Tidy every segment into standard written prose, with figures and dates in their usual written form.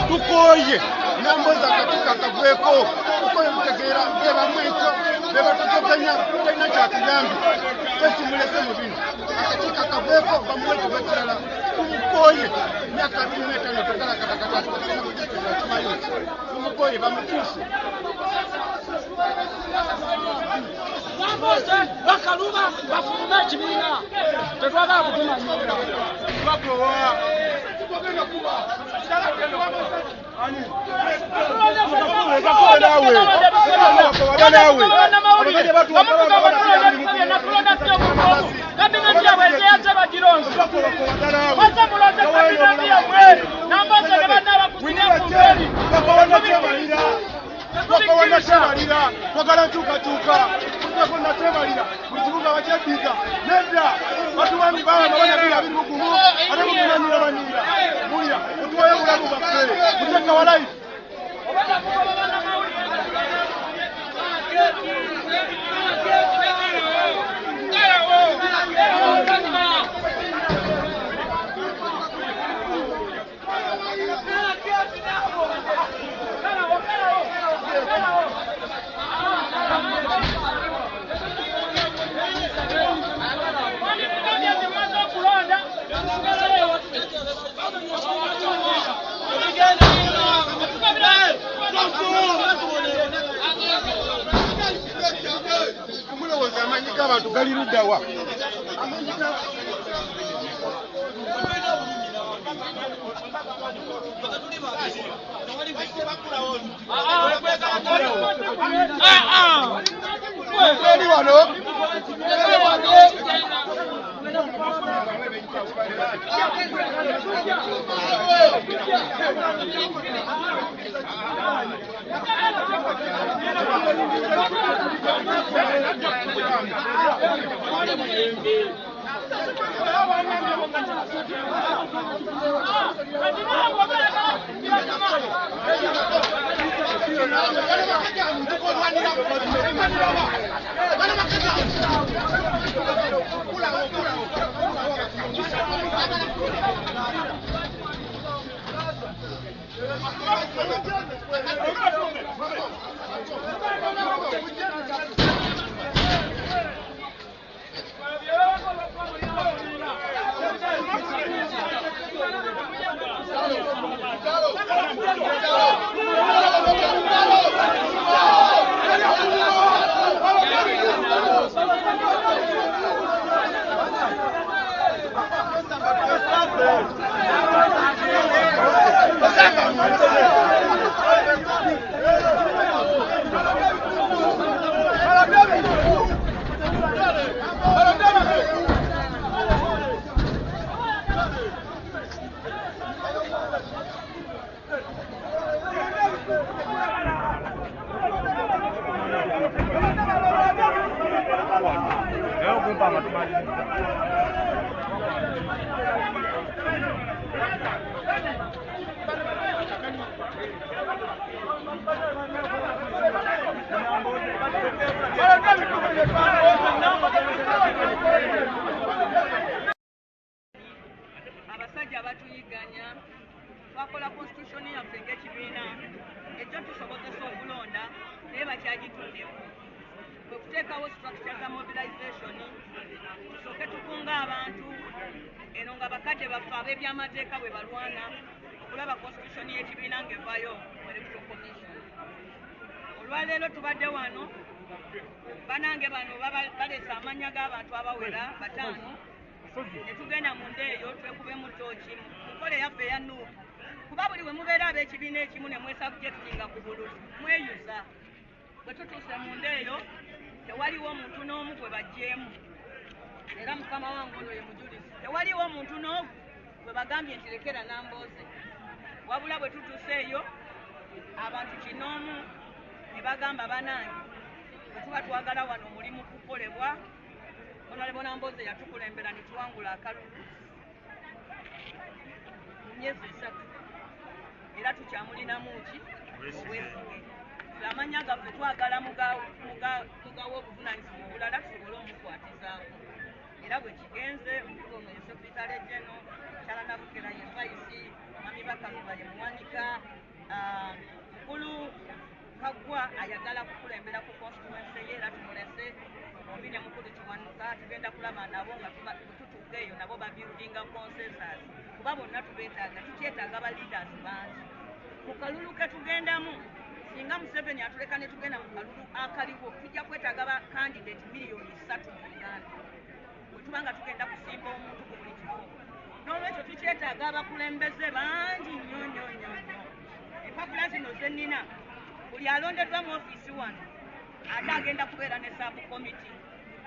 tukoye namboza katika kagweko tukoye mutegera beba mwecho beba tutokanya tena cha kiyambi tesimulese mu bino katika kagweko bamwecho bakirala tumukoye myaka 25 tokala katakata tumukoye bamutusi bakaluma bafuma kibina tetwaba kutuma nyinga bakowa twagala nkyukakyuka kutako natebalira mu kibuga bakyebiga nedda batuwami baana banyabira biri bugumu ate mukunanyira banyira mulya mutuwayo bulamu baffe muteka wa life abantu gali luddawa abasajja batuyiganya twakola constitution yaffe ng'ekibiina ejjo tusobozesa okulonda naye bakyagituddewo bwe kuteekawo structure za mobilization tusooke tukunga abantu eno nga bakadde baffe ab'ebyamateeka bwe balwana okulaba constitution y'ekibiina ng'evaayo mu electoral commission. Olwaleero tubadde wano banange bano baleese amannya g'abantu abawera 5 ne tugenda mu ndeeyo twekube mu tooki mukole yaffe eya Nuupu kuba buli we mubeera ab'ekibiina ekimu ne mwesabjectinga ku bululu mweyuza. Bwe tutuuse mu ndeeyo tewaliwo omuntu n'omu gwe baggyeemu era mukama wange ono ye mujulizi tewaliwo omuntu n'omu gwe bagambye nti lekera Nambooze wabula bwe tutuuse eyo abantu kinoomu ne bagamba banange bwe tuba twagala wano omulimu kukolebwa Honorable Nambooze yatukulembera ne tuwangula akalulu mu myezi 3 era tukyamulinamu ki obwesige. Amanya gaffe twagala mugawo obuvunaanyizibwa obulala tusobole omukwatizaako era bwe kigenze omukulu ono ye sekretary geno Kyala Nabukera ye Vice Mami Bakaluba ye muwanika mukulu Kaggwa ayagala kukulembera ku constituency ye era tumulese ombi ne mukulu Kiwanuka tugenda kulaba nabo nga tutuuka eyo nabo babuildinga consensus kuba bonna tubeetaaga tukyetaaga ba leaders bangi mu kalulu ke tugendamu singa Museveni atuleka ne tugenda mu kalulu akaliwo tujja kwetaaga ba candidate miliyoni 3 mu Uganda bwe tuba nga tugenda kusimba omuntu ku buli kifo n'olwekyo tukyetaaga abakulembeze bangi nnyo nnyo nnyo empapula zino ze nnina buli alondeddwa mu ofiisi wano ate agenda kubeera ne sub committee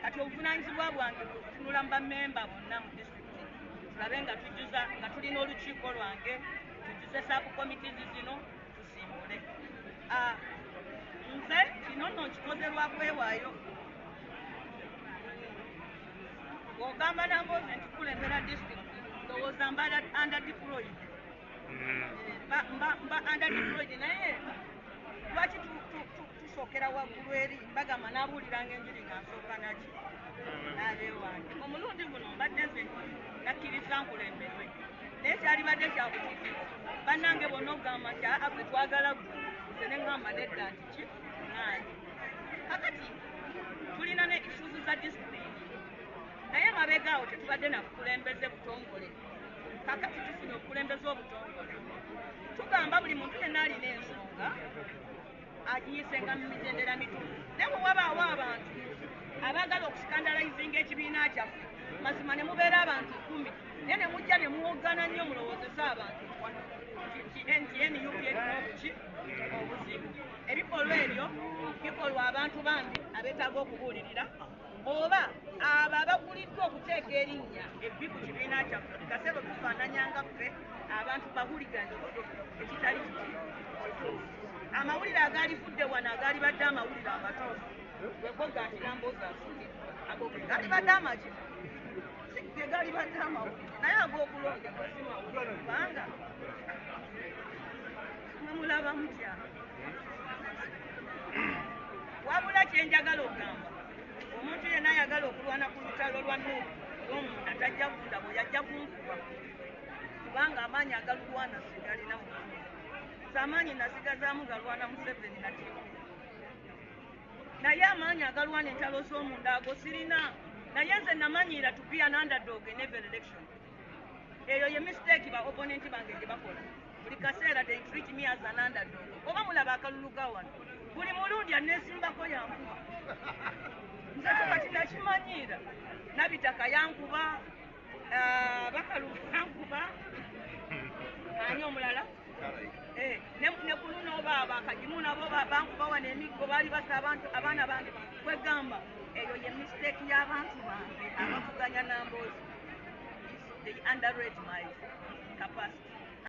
kati obuvunaanyizibwa bwange kutunula mu bammemba bonna mu disitulikiti tulabe nga tujjuza nga tulina olukiiko lwange tujjuze sub committees zino tusimbule. Nze kino nno nkikoze lwa kwewaayo bw'ogamba Nambooze nti kulembera disitulikiti ndowooza mba under deployed mba under deployed naye lwaki tusookera waggulu eri bagamba n'abuuliranga enjiri nga nsooka naki n'abeewange omulundi guno mbadde nze nakkiriza nkulemberwe naye kyalibadde kyabutiki bannange bonna okugamba nti gwe twagala gwe nze ne ŋŋamba nedda nti ki ŋŋange kakati tulina ne isuuzu za disipulini naye mabega awo tetubadde na bukulembeze butongole kakati tufunye obukulembeze obutongole tugamba buli muntu yenna alina ensonga agiyisenga mu mitendera mituufu naye bwe wabaawo abantu abaagala okusikandalayizinga ekibiina kyaffe mazima ne mubeera abantu 10 naye ne mujja ne muwoggana nnyo mulowoozesa abantu NUP erina obuzibu ebikolwa ebyo bikolwa abantu bambi abeetaaga okubuulirira oba abo abaguliddwa okuteeka erinnya ebbi ku kibiina kyaffe buli kaseera tufaananyanga ffe abantu bahuligani ekitali kituufu amawulire agaalivudde wano agaali badde amawulire amatuufu bwegoga nti namboozi asuuliddwa ago ge gaali badde amaki ge gaali badde amawulire naye ag'okulondebwa si mawulire kubanga mwemulaba mutya wabula kyenjagala okugamba omuntu yenna ayagala okulwana ku lutalo lwa Nuupu olw'omunda tajja kundabo yajja kunkuba kubanga amaanyi agalulwana sigalina mu amaanyi nasigazaamu galwana Museveni na tiimu naye amaanyi agalwana entalo z'omunda ago sirina naye nze namanyiira to be an underdog in every election eyo ye mistake ba opponent bange gye bakola buli kaseera they treat me as an underdog oba mulaba akalulu ka wano buli mulundi anesimbako yankuba nze tukati nakimanyiira nabitaka yankuba bakaluba yankuba ani omulala ne kuluno oba abakagimu nabo bankuba wano emiggo baali basa abantu abaana bange kwegamba eyo ye mistake y'abantu bange abavuganya namboozi they underrate my capacity